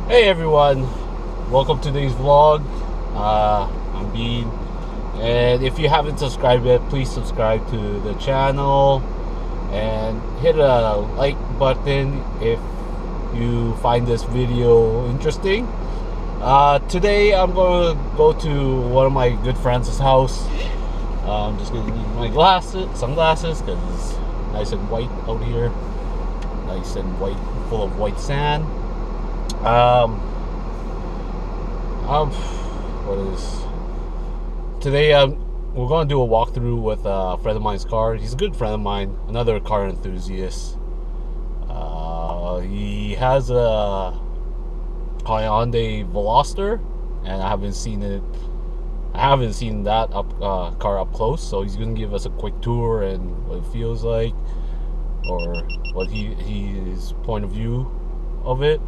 Hey everyone, welcome to today's vlog. I'm Bean, and if you haven't subscribed yet, please subscribe to the channel and hit a like button if you find this video interesting. Today I'm going to go to one of my good friends' house. I'm just going to need my sunglasses, because it's nice and white out here, nice and white, full of white sand. What is today? We're gonna do a walkthrough with a friend of mine's car. He's a good friend of mine, another car enthusiast. He has a Hyundai Veloster, and I haven't seen that car up close. So he's gonna give us a quick tour and what it feels like, or what his point of view of it.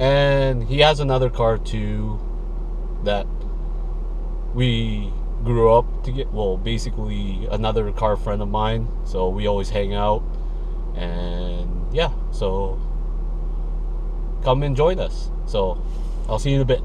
And he has another car too that we grew up to get. Well, basically another car friend of mine, so we always hang out. And yeah, so come and join us. So I'll see you in a bit.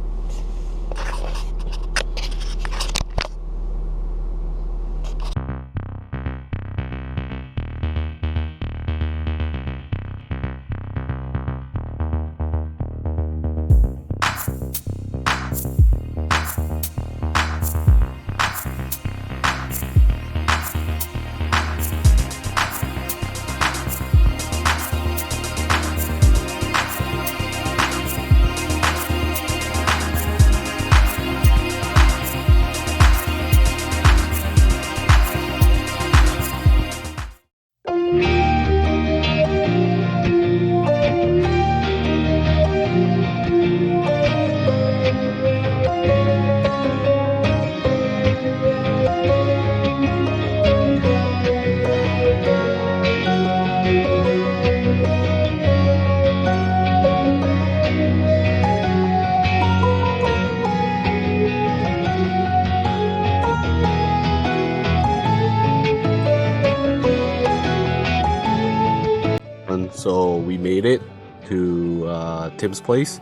So we made it to Tim's place.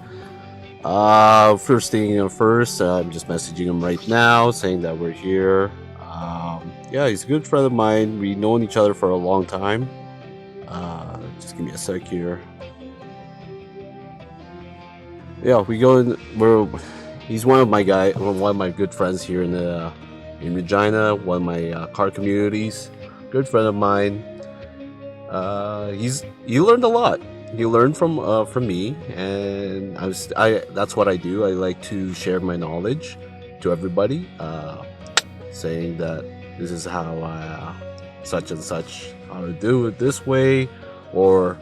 First thing first, I'm just messaging him right now saying that we're here. Yeah, he's a good friend of mine. We've known each other for a long time. Just give me a sec here. Yeah, he's one of my good friends here in Regina, one of my car communities. Good friend of mine. He learned a lot. He learned from me, and that's what I do. I like to share my knowledge to everybody, saying that this is how such and such how to do it this way, or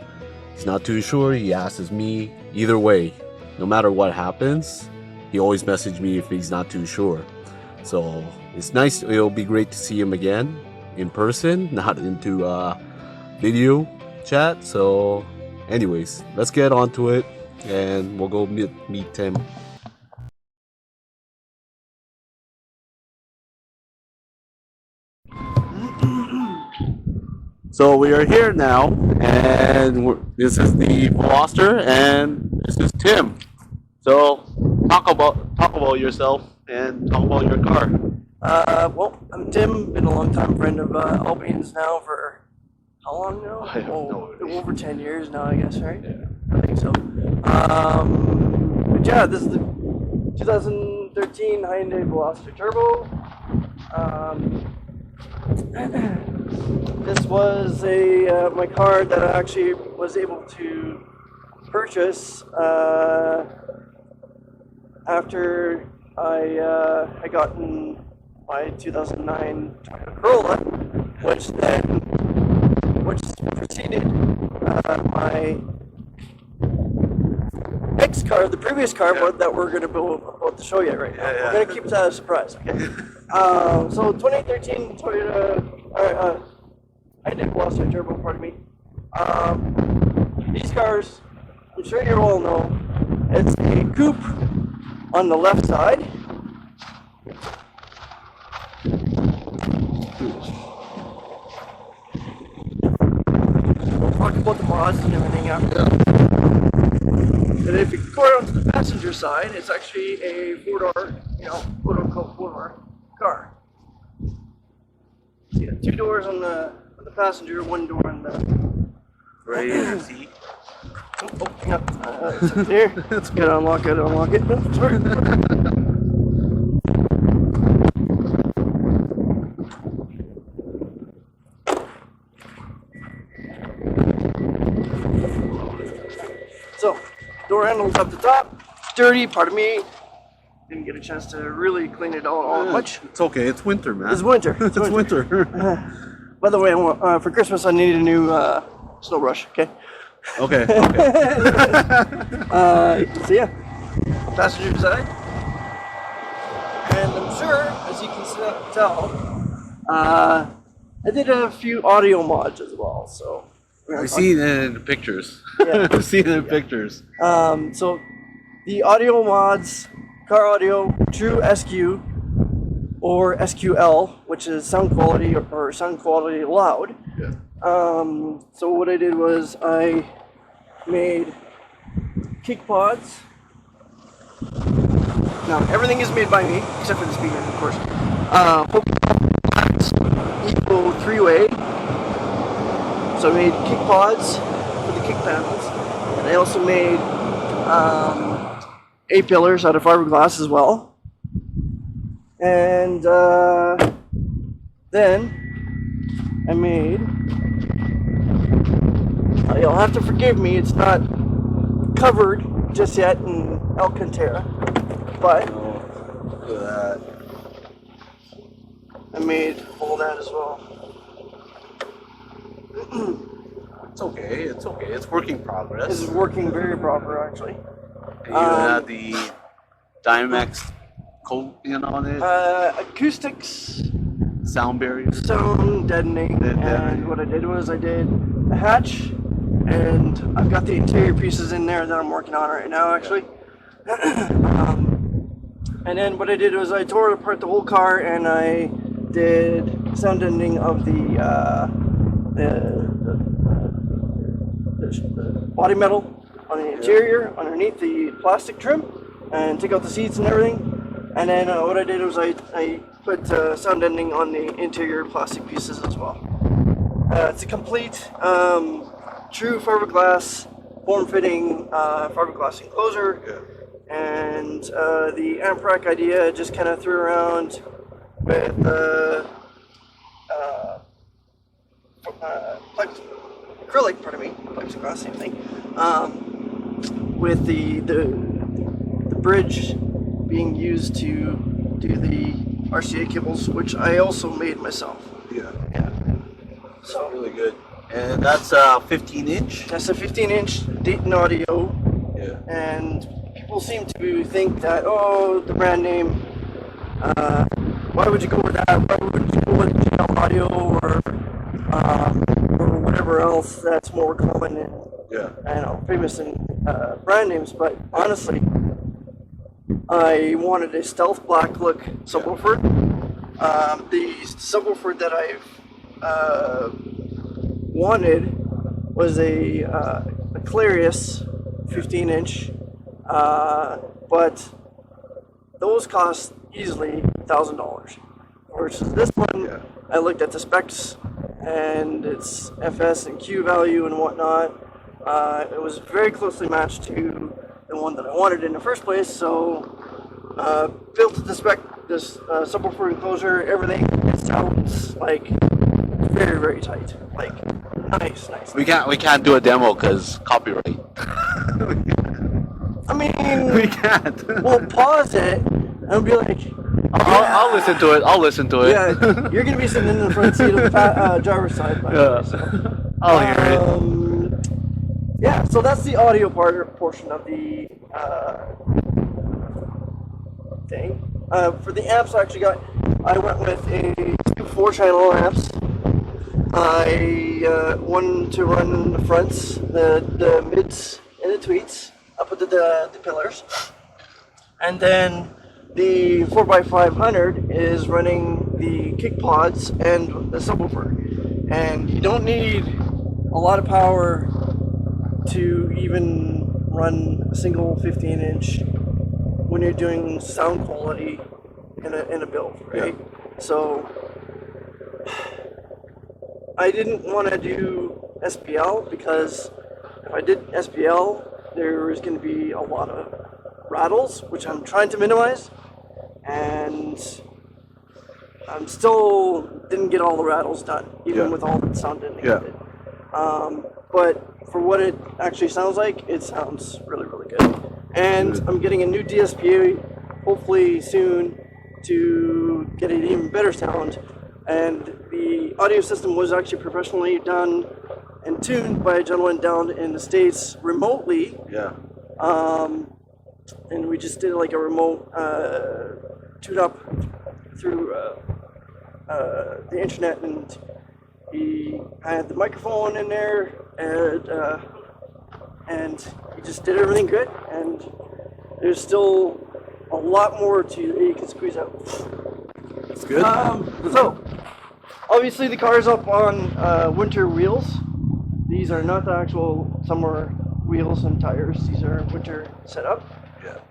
he's not too sure, he asks me. Either way, no matter what happens, he always messages me if he's not too sure. So it's nice. It'll be great to see him again in person, not into video chat. So anyways, let's get on to it, and we'll go meet Tim. So we are here now, and this is the Veloster, and this is Tim. So talk about yourself and talk about your car. Well, I'm Tim, been a long time friend of Albions now for how long now? I have no idea. Over 10 years now, I guess, right? Yeah. I think so. But yeah, this is the 2013 Hyundai Veloster Turbo. This was my car that I actually was able to purchase after I had gotten my 2009 Toyota Corolla, which preceded my next car, the previous car, but that we're going to be about to show you right now. We're going to keep that a surprise, okay? So 2013 Toyota, Hyundai Veloster Turbo, pardon me. These cars, I'm sure you all know, it's a coupe on the left side. We'll talk about the mods and everything after that. if you go around to the passenger side, it's actually a 4-door, quote unquote 4-door car. So you got 2 doors on the passenger, 1 door on the. Ready to see? Oh, yeah. It's up there. Let's get unlock it. Oh, sorry. So, door handles up the top. It's dirty, pardon me. Didn't get a chance to really clean it all much. It's okay. It's winter, man. It's winter. It's winter. By the way, for Christmas I need a new snow brush. Okay. Okay. So yeah, passenger side, and I'm sure, as you can tell, I did a few audio mods as well. So I see it in the pictures. Yeah. I see it in the pictures. So the audio mods, car audio, true SQ or SQL, which is sound quality or sound quality loud. Yeah. So what I did was I made kick pods. Now everything is made by me except for the speakers, of course. Equal 3-way. So I made kick pods for the kick panels, and I also made A-pillars out of fiberglass as well. And then I made. You'll have to forgive me, it's not covered just yet in Alcantara, but Look at that. I made all that as well. It's okay. It's okay. It's work in progress. This is working very proper, actually. And you had the Dynamex coat on it. Acoustics, Sound barriers. sound deadening, and what I did was I did a hatch, and I've got the interior pieces in there that I'm working on right now, actually. And then what I did was I tore apart the whole car, and I did sound deadening of the body metal on the interior, underneath the plastic trim, and take out the seats and everything. And then what I did was I put sound deadening on the interior plastic pieces as well. It's a complete true fiberglass, form-fitting fiberglass enclosure. And the amp rack idea I just kind of threw around with acrylic, pardon me, plexiglass, same thing. With the bridge being used to do the RCA cables, which I also made myself. Yeah. So Really good. And that's a 15-inch. that's a 15-inch Dayton Audio, Yeah. and people seem to think that, oh, the brand name, why would you go with that? Why would you go with GL Audio or whatever else that's more common and famous in brand names? But honestly, I wanted a stealth black look subwoofer. The subwoofer that I've wanted was a Clarius 15-inch. But those cost easily $1,000. Versus this one, I looked at the specs and its FS and Q value and whatnot. It was very closely matched to the one that I wanted in the first place. So built to the spec, this subwoofer enclosure, everything. It sounds like very, very tight. Like nice. We can't do a demo because copyright. I mean, We can't. we'll pause it and be like, I'll listen to it. I'll listen to it. yeah, you're gonna be sitting in the front seat of the driver's side. By the way, so. I'll hear it. Yeah, so that's the audio portion of the thing. For the amps, I went with a 4-channel amps. One to run the fronts, the mids, and the tweets up with the pillars, and then the 4x500 is running the kick pods and the subwoofer. And you don't need a lot of power to even run a single 15-inch when you're doing sound quality in a build, right? So I didn't want to do SPL because if I did SPL, there was going to be a lot of rattles, which I'm trying to minimize, and I'm still didn't get all the rattles done, even with all the sound indicated. But for what it actually sounds like, it sounds really, really good. And I'm getting a new DSP, hopefully soon, to get an even better sound. And the audio system was actually professionally done and tuned by a gentleman down in the States remotely. And we just did like a remote tune-up through the internet, and he had the microphone in there, and he just did everything good. And there's still a lot more you can squeeze out. That's good. So, obviously the car is up on winter wheels. These are not the actual summer wheels and tires. These are winter setup.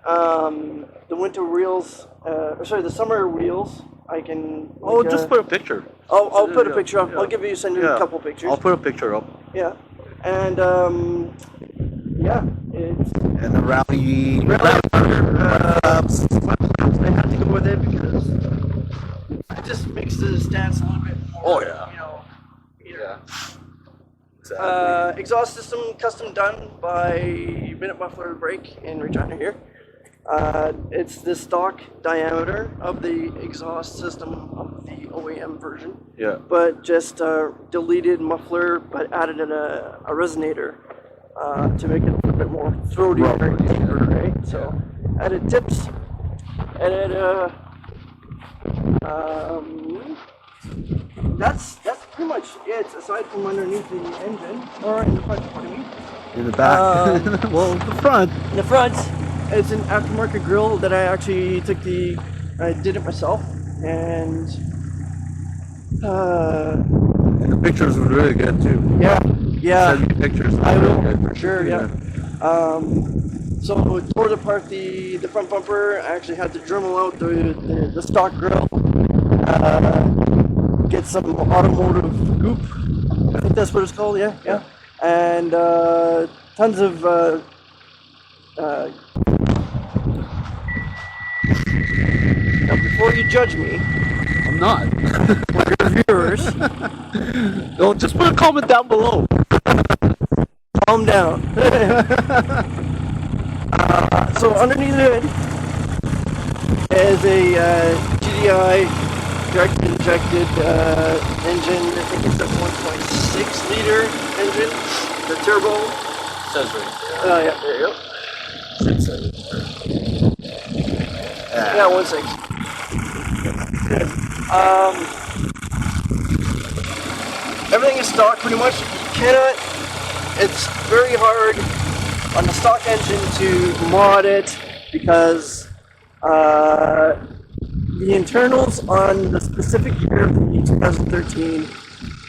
The winter wheels, the summer wheels, I can... just put a picture. I'll put a picture up. I'll send you a couple pictures. I'll put a picture up. Yeah. And, it's... And the rally... I had to go with it because it just makes the stance a little bit more, Exactly. Exhaust system custom done by Minute Muffler Brake in Regina here. It's the stock diameter of the exhaust system of the OEM version. But just deleted muffler, but added in a resonator to make it a little bit more throaty and deeper, right? So added tips, added that's pretty much it, aside from underneath the engine, or in the front, pardon me. In the back, well, the front. In the front, it's an aftermarket grill that I actually I did it myself, and the pictures were really good too. Yeah. Send me pictures. I will, for sure, So it tore apart the front bumper. I actually had to Dremel out the stock grill, get some automotive goop. I think that's what it's called. Yeah. And tons of now, before you judge me, I'm not. For your viewers, no, just put a comment down below. Calm down. So underneath the hood is a GDI direct injected engine. I think it's a 1.6 liter engine. The turbo. Says right Yeah, there you go. Yeah, 1.6. Everything is stock pretty much. It's very hard on the stock engine to mod it because the internals on the specific year of the 2013,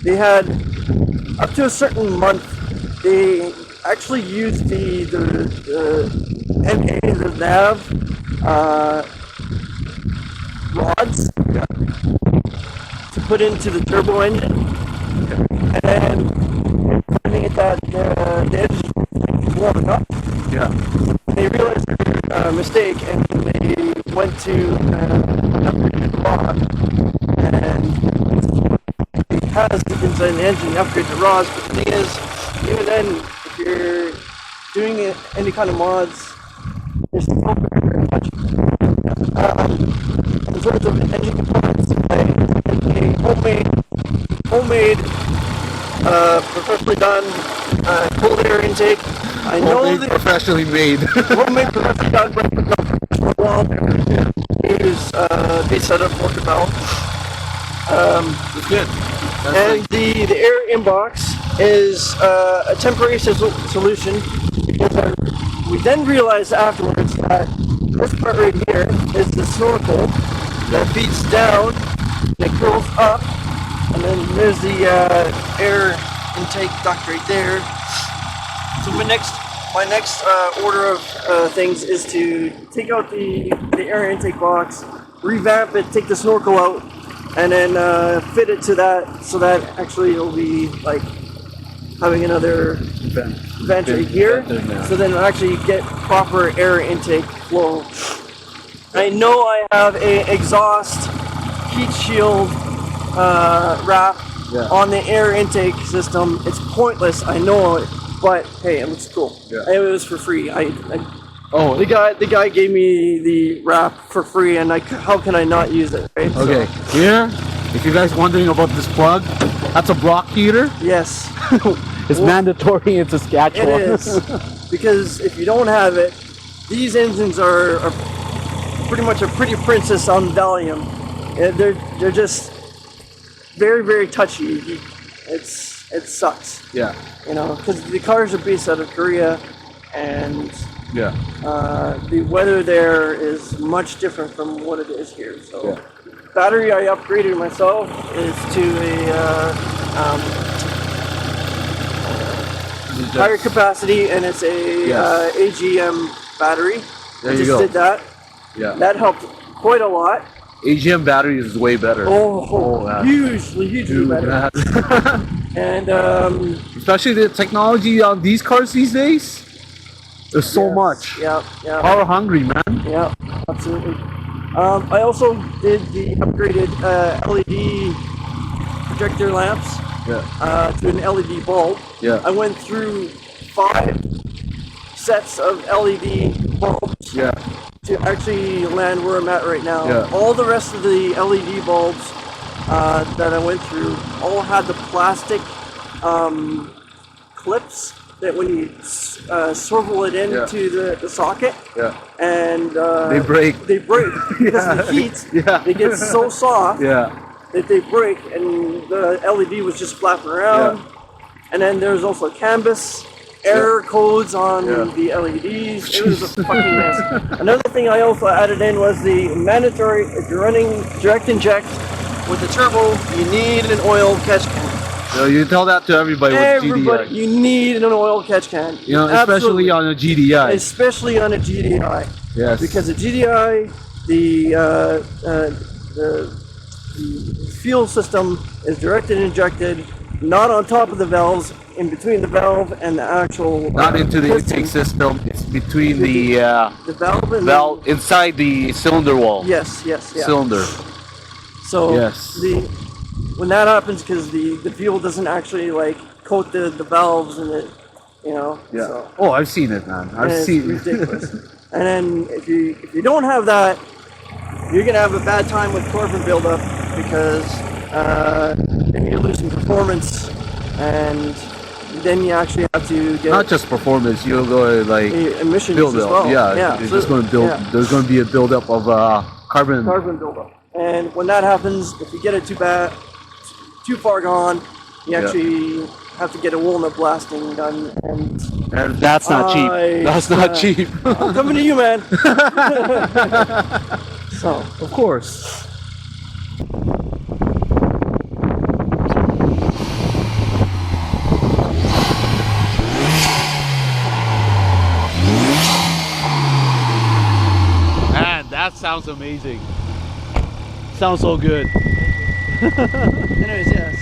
they had up to a certain month, they actually used the NA, the nav rods to put into the turbo engine, and finding it that the engine was warming up. They realized their mistake, and they went to an upgraded rod, and it has inside an engine upgrade the rods. But the thing is, even then, if you're doing any kind of mods, there's still very much. In terms of engine components, a homemade, professionally done cold air intake. I know that professionally made. Homemade professionally done, but no wall there. Use base setup worker valve. It's good. And the air inbox is a temporary solution, because we then realized afterwards that this part right here is the snorkel that feeds down, and it curls up, and then there's the air intake duct right there. So my next order of things is to take out the air intake box, revamp it, take the snorkel out, and then fit it to that, so that actually it'll be like having another vent right here, so then it'll actually get proper air intake flow. I know I have a exhaust heat shield wrap on the air intake system. It's pointless, I know it, but hey, it looks cool. Yeah. It was for free. The guy gave me the wrap for free, and how can I not use it? Right? Okay, so, here, if you guys wondering about this plug, that's a block heater. Yes. It's mandatory in Saskatchewan. It is, because if you don't have it, these engines are pretty much a pretty princess on Valium. They're just very, very touchy. It sucks. Yeah. You know, because the cars are based out of Korea, and the weather there is much different from what it is here. So, battery I upgraded myself is to a higher capacity, and it's a AGM battery. I just did that. Yeah. That helped quite a lot. AGM battery is way better. Hugely better. And especially the technology on these cars these days. There's so much. Yeah. Power hungry, man. Yeah, absolutely. I also did the upgraded LED projector lamps to an LED bulb. Yeah. I went through 5 sets of LED bulbs to actually land where I'm at right now. Yeah. All the rest of the LED bulbs that I went through all had the plastic clips that when you swivel it into the socket, and they break because of the heat. They get so soft that they break, and the LED was just flapping around. And then there's also canvas error codes on the LEDs. It was a fucking mess. Another thing I also added in was the mandatory, if you're running direct inject with the turbo, you need an oil catch can. So you tell that to everybody with GDI. You need an oil catch can. You know, especially on a GDI. Especially on a GDI. Yes. Because a GDI, the fuel system is directed injected, not on top of the valves, in between the valve and the actual not into the intake system. It's between the valve and valve inside the cylinder wall. Yes. Cylinder. So when that happens, because the fuel doesn't actually like coat the valves and it, you know. Yeah. So, oh, I've seen it, man. I've seen it. Ridiculous. And then if you don't have that, you're gonna have a bad time with carbon buildup, because then you're losing performance, and then you actually have to get not just performance. You'll go like emissions as well. Yeah. It's just going to build. Yeah. There's going to be a buildup of carbon buildup. And when that happens, if you get it too far gone, you actually have to get a walnut blasting done, and that's not cheap. That's not cheap. I'm coming to you, man. So, of course. Man, that sounds amazing. Sounds so good. Anyways, yes.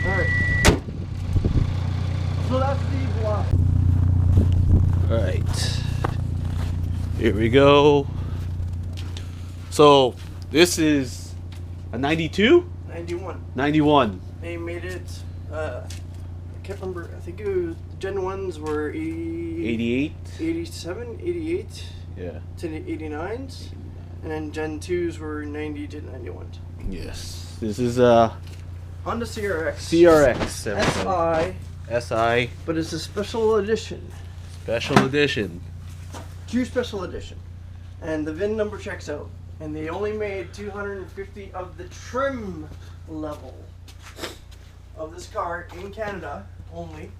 Alright. So that's the block. Alright. Here we go. So this is a 92? 91. 91. They made it, I can't remember, I think it was, Gen 1s were 88? 87, 88 to the 89s. And then Gen 2s were 90 to 91. Yes. This is a Honda CRX. CRX. SI. But it's a special edition. Special edition. True special edition. And the VIN number checks out. And they only made 250 of the trim level of this car in Canada only.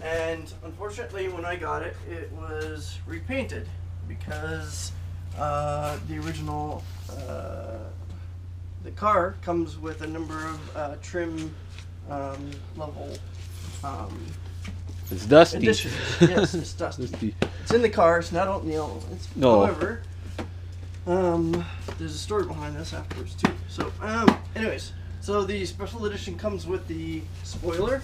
And unfortunately, when I got it, it was repainted, because the original, the car comes with a number of trim level It's dusty. Edition. Yes, it's dusty. It's in the car. It's not out in the elements. No. However, there's a story behind this afterwards too. So, anyways, so the special edition comes with the spoiler.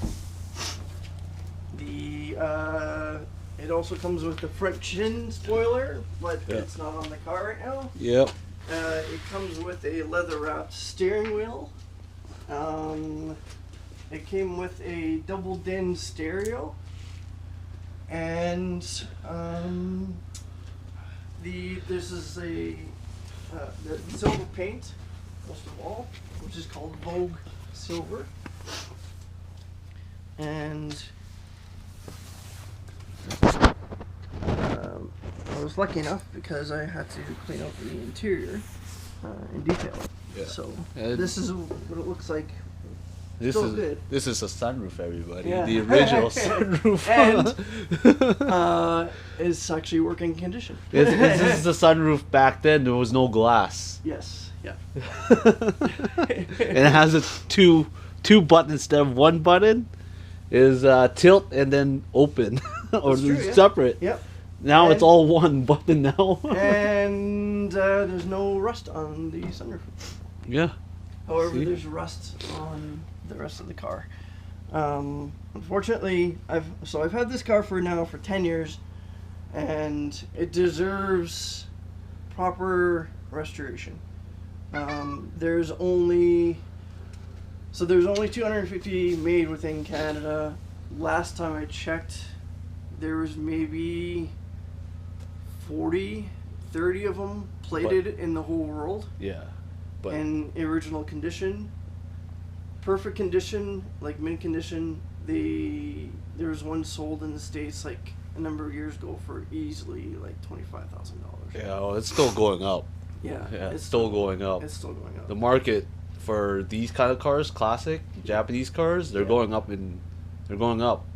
It also comes with the front chin spoiler, but it's not on the car right now. Yep. It comes with a leather-wrapped steering wheel. It came with a double din stereo, and this is the silver paint, most of all, which is called Vogue Silver, and I was lucky enough because I had to clean out the interior in detail. Yeah. So this is what it looks like. This So is good. this is a sunroof, everybody. Yeah. The original sunroof. And it's actually working condition. This is the sunroof back then. There was no glass. Yes. Yeah. And it has a two button instead of one button. Is tilt and then open or That's true, yeah. separate. Yep. Now it's And- all one button now. And there's no rust on the sunroof. Yeah. However, See? there's rust on the rest of the car. Unfortunately, I've had this car for 10 years, and it deserves proper restoration. There's only 250 made within Canada. Last time I checked, there was maybe 30 of them plated in the whole world. Yeah. But In original condition, perfect condition, like mint condition. There was one sold in the States like a number of years ago for easily like $25,000. yeah, well, it's still going up. Yeah, Yeah, it's still going up. It's still going up. The market for these kind of cars, classic Japanese cars, they're going up they're going up.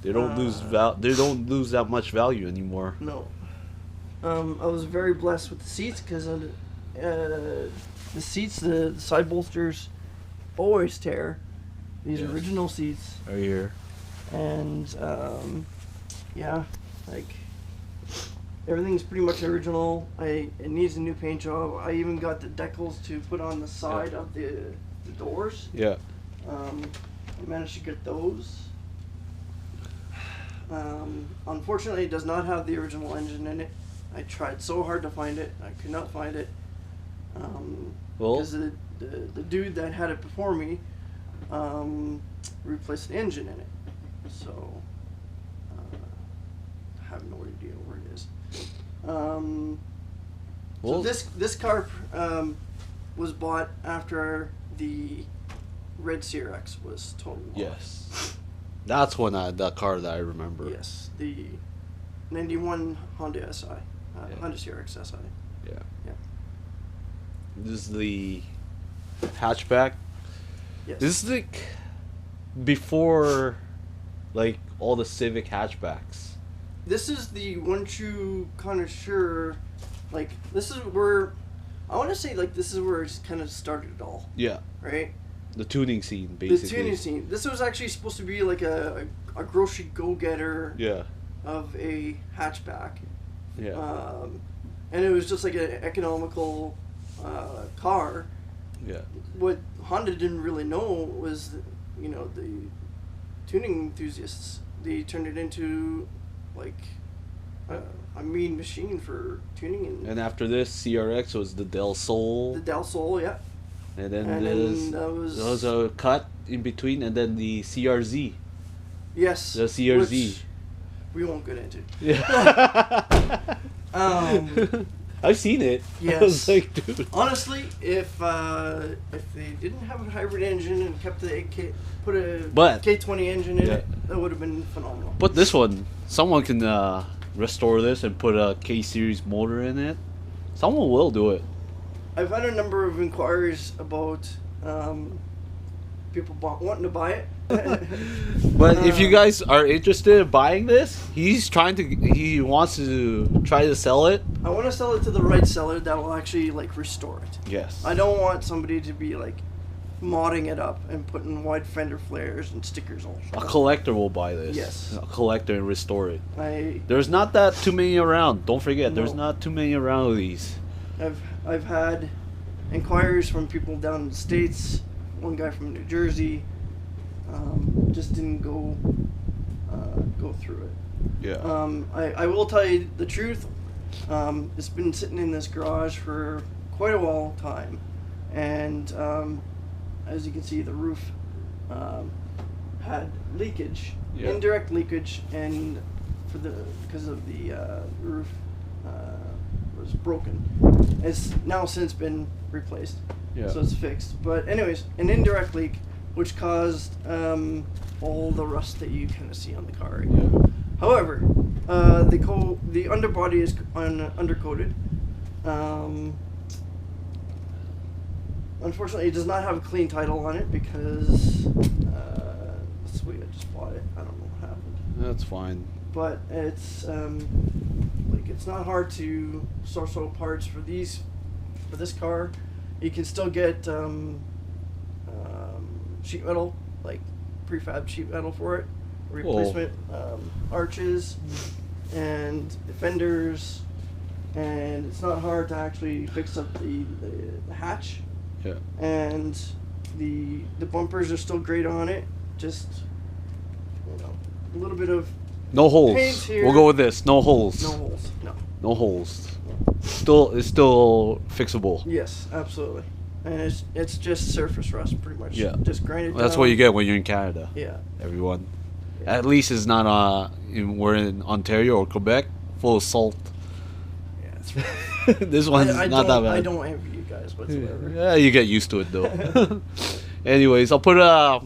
They don't they don't lose that much value anymore. No. I was very blessed with the seats because the seats, the side bolsters always tear. These Yes. original seats. Right here. And yeah, like everything's pretty much original. It needs a new paint job. I even got the decals to put on the side of the doors. Yeah. I managed to get those. Unfortunately, it does not have the original engine in it. I tried so hard to find it. I could not find it. Well, Because the dude that had it before me replaced an engine in it. So I have no idea where it is. well, So this car was bought after the red CRX was totaled. yes. That's the car that I remember. Yes, the 91 Honda SI, Honda CRX SI. Yeah. Yeah. This is the hatchback. Yes. This is like before, like all the Civic hatchbacks. This is the one true connoisseur. Like this is where I want to say like this is where it's kind of started it all, Yeah. right? The tuning scene, basically. The tuning scene. This was actually supposed to be like a grocery go-getter Yeah. of a hatchback. Yeah. And it was just like an economical car. Yeah. What Honda didn't really know was, the tuning enthusiasts. They turned it into like a mean machine for tuning And after this, CRX was the Del Sol. the Del Sol, yeah. And then And there's, then that was there was a cut in between, and then the CRZ. yes, The CRZ. which we won't get into. Yeah. I've seen it. I was Yes. like, dude. Honestly, if they didn't have a hybrid engine and kept put a But- K20 engine in Yeah. it, that would have been phenomenal. But this one, someone can restore this and put a K series motor in it. Someone will do it. I've had a number of inquiries about people wanting to buy it. But if you guys are interested in buying this, he wants to try to sell it. I want to sell it to the right seller that will actually like restore it. Yes. I don't want somebody to be like modding it up and putting wide fender flares and stickers all. A collector will buy this. Yes. A collector and restore it. I There's not that too many around. Don't forget, there's No. not too many around of these. I've had inquiries from people down in the States. One guy from New Jersey just didn't go through it. Yeah. I will tell you the truth. It's been sitting in this garage for quite a while time, and as you can see, the roof had leakage, Yeah. indirect leakage, and because of the roof was broken. It's now since been replaced, Yeah. so it's fixed. But anyways, an indirect leak, which caused all the rust that you kind of see on the car. Right? Yeah. However, the underbody is undercoated. Unfortunately, it does not have a clean title on it because that's the way I just bought it. I don't know what happened, That's fine. but it's it's not hard to source out parts for this car. You can still get sheet metal, like prefab sheet metal for it, replacement arches and fenders, and it's not hard to actually fix up the hatch. Yeah. And the bumpers are still great on it. Just a little bit of No holes. paint here. We'll go with this. No holes. no holes. No. No holes. It's still fixable. Yes, absolutely. And it's just surface rust, pretty much. Yeah. Just grind it That's down. what you get when you're in Canada. Yeah. Everyone. Yeah. At least it's not we're in Ontario or Quebec, full of salt. Yeah, it's rough. This one's I not don't, that bad. I don't envy you guys whatsoever. Yeah, you get used to it though. Anyways, I'll put a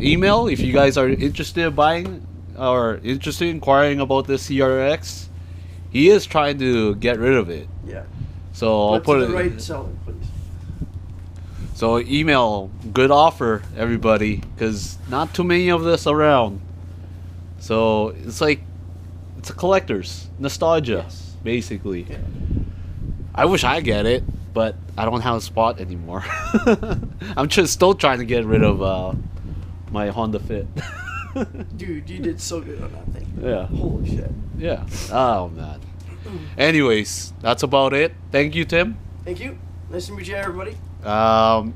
email if you guys are interested in buying or interested in inquiring about the CRX. He is trying to get rid of it, Yeah. so I'll But put to it. the right seller, please. So email, good offer, everybody, because not too many of this around. So it's like it's a collector's nostalgia, Yes. basically. Yeah. I wish I get it, but I don't have a spot anymore. I'm just still trying to get rid of my Honda Fit. Dude, you did so good on that thing. Yeah. Holy shit. Yeah. Oh man. Anyways, that's about it. Thank you, Tim. Thank you. Nice to meet you, everybody. Um.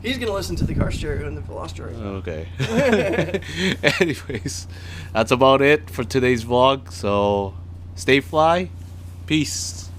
He's gonna listen to the car stereo in the Veloster right now. Okay. Anyways, that's about it for today's vlog. So, stay fly. Peace.